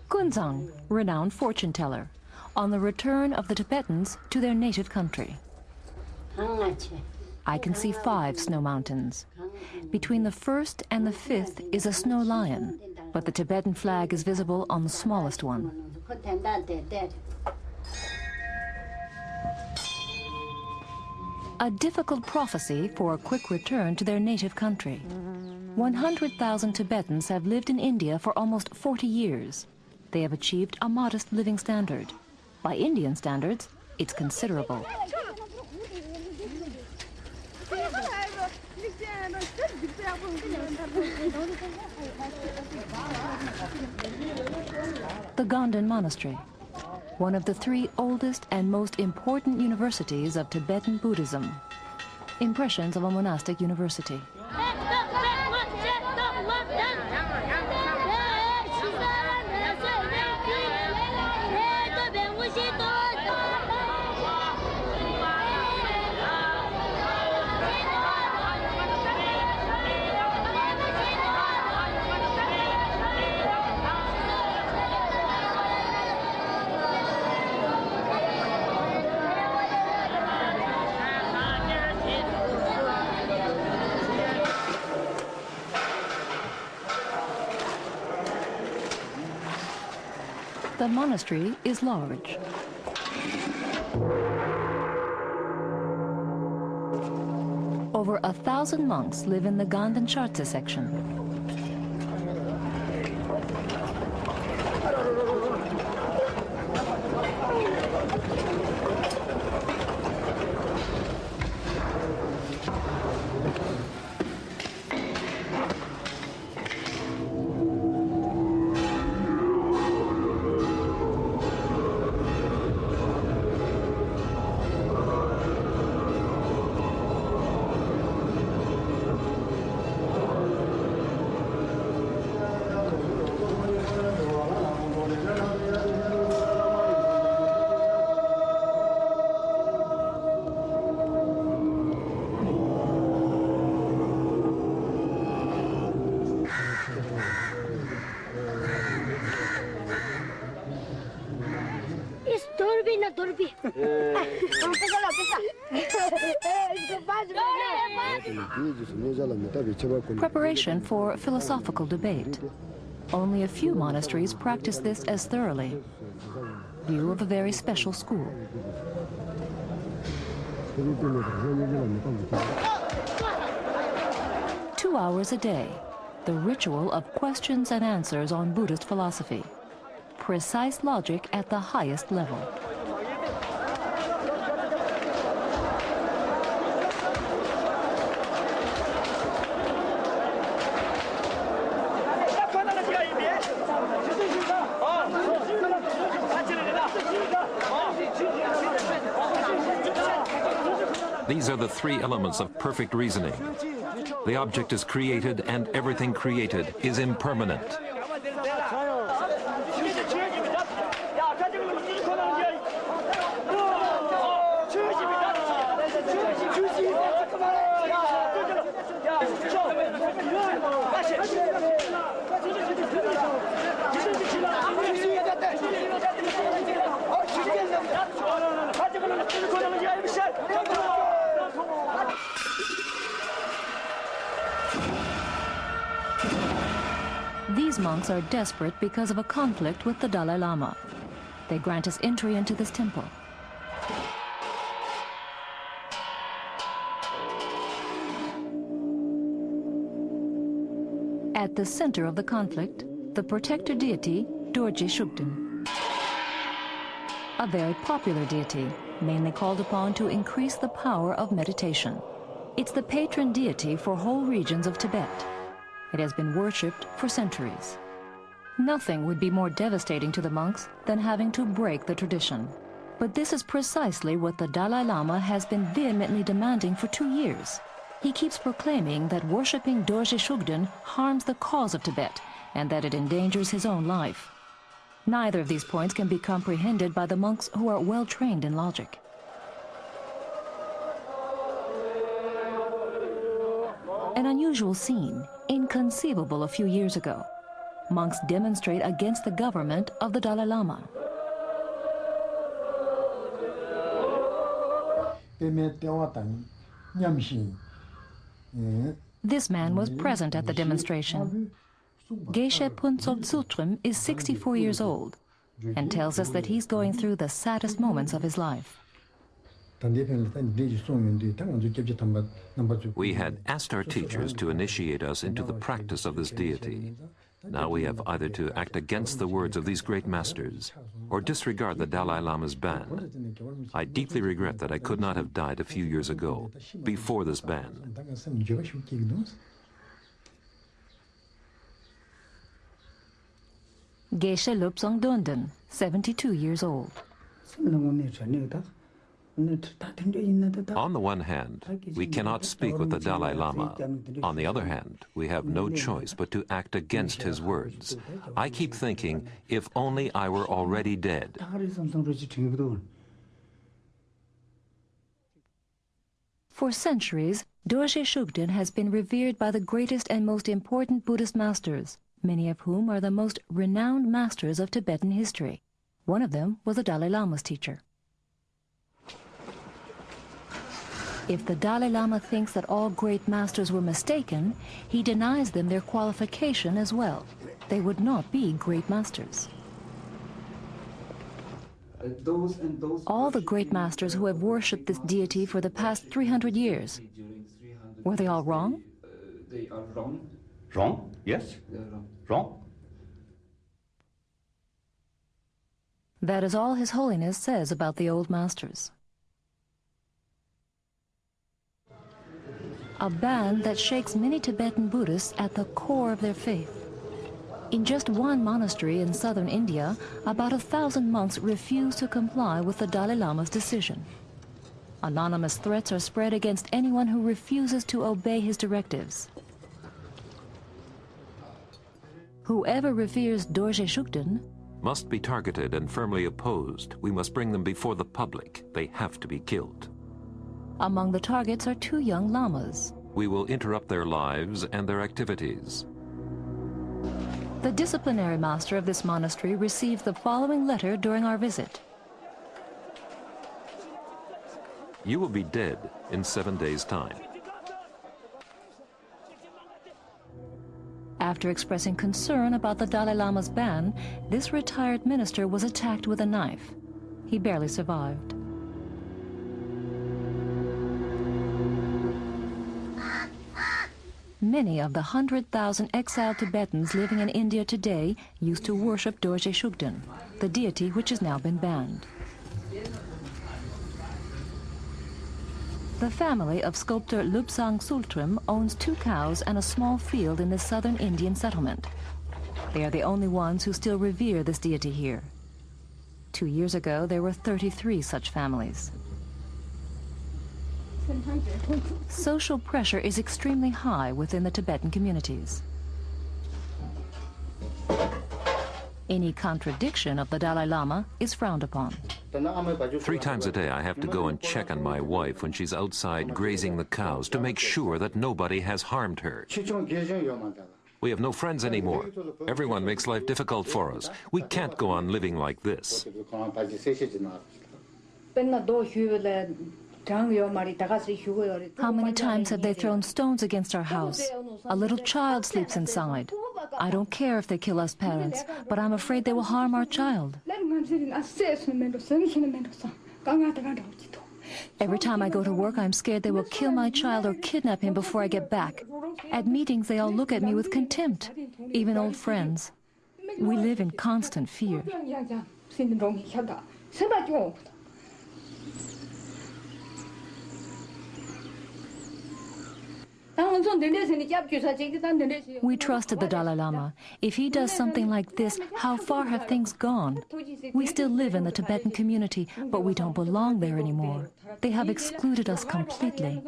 Kunzang, renowned fortune teller, on the return of the Tibetans to their native country. I can see 5 snow mountains. Between the first and the 5th is a snow lion, but the Tibetan flag is visible on the smallest one. A difficult prophecy for a quick return to their native country. 100,000 Tibetans have lived in India for almost 40 years. They have achieved a modest living standard. By Indian standards, it's considerable. The Ganden Monastery, one of the 3 oldest and most important universities of Tibetan Buddhism. Impressions of a monastic university. The monastery is large. Over 1,000 monks live in the Ganden Chartse section. Preparation for philosophical debate. Only a few monasteries practice this as thoroughly. View of a very special school. Two hours a day, the ritual of questions and answers on Buddhist philosophy. Precise logic at the highest level. These are the 3 elements of perfect reasoning. The object is created and everything created is impermanent. These monks are desperate because of a conflict with the Dalai Lama. They grant us entry into this temple. At the center of the conflict, the protector deity, Dorje Shugden. A very popular deity, mainly called upon to increase the power of meditation. It's the patron deity for whole regions of Tibet. It has been worshipped for centuries. Nothing would be more devastating to the monks than having to break the tradition. But this is precisely what the Dalai Lama has been vehemently demanding for 2 years. He keeps proclaiming that worshipping Dorje Shugden harms the cause of Tibet and that it endangers his own life. Neither of these points can be comprehended by the monks who are well trained in logic. An unusual scene, inconceivable a few years ago. Monks demonstrate against the government of the Dalai Lama. This man was present at the demonstration. Geshe Phuntsog Tsultrim is 64 years old and tells us that he's going through the saddest moments of his life. We had asked our teachers to initiate us into the practice of this deity. Now we have either to act against the words of these great masters or disregard the Dalai Lama's ban. I deeply regret that I could not have died a few years ago, before this ban. Geshe Lobsang Donden, 72 years old. On the one hand, we cannot speak with the Dalai Lama. On the other hand, we have no choice but to act against his words. I keep thinking, if only I were already dead. For centuries, Dorje Shugden has been revered by the greatest and most important Buddhist masters, many of whom are the most renowned masters of Tibetan history. One of them was the Dalai Lama's teacher. If the Dalai Lama thinks that all great masters were mistaken, he denies them their qualification as well. They would not be great masters. All the great masters who have worshipped this deity for the past 300 years, were they all wrong? They are wrong. Wrong? Yes. Wrong. That is all His Holiness says about the old masters. A ban that shakes many Tibetan Buddhists at the core of their faith. In just one monastery in southern India, about 1,000 monks refuse to comply with the Dalai Lama's decision. Anonymous threats are spread against anyone who refuses to obey his directives. Whoever reveres Dorje Shugden must be targeted and firmly opposed. We must bring them before the public. They have to be killed. Among the targets are 2 young lamas. We will interrupt their lives and their activities. The disciplinary master of this monastery received the following letter during our visit. You will be dead in 7 days' time. After expressing concern about the Dalai Lama's ban, this retired minister was attacked with a knife. He barely survived. Many of the 100,000 exiled Tibetans living in India today used to worship Dorje Shugden, the deity which has now been banned. The family of sculptor Lobsang Tsultrim owns 2 cows and a small field in the southern Indian settlement. They are the only ones who still revere this deity here. 2 years ago, there were 33 such families. Social pressure is extremely high within the Tibetan communities. Any contradiction of the Dalai Lama is frowned upon. 3 times a day I have to go and check on my wife when she's outside grazing the cows to make sure that nobody has harmed her. We have no friends anymore. Everyone makes life difficult for us. We can't go on living like this. How many times have they thrown stones against our house? A little child sleeps inside. I don't care if they kill us parents, but I'm afraid they will harm our child. Every time I go to work, I'm scared they will kill my child or kidnap him before I get back. At meetings, they all look at me with contempt, even old friends. We live in constant fear. We trusted the Dalai Lama. If he does something like this, how far have things gone? We still live in the Tibetan community, but we don't belong there anymore. They have excluded us completely.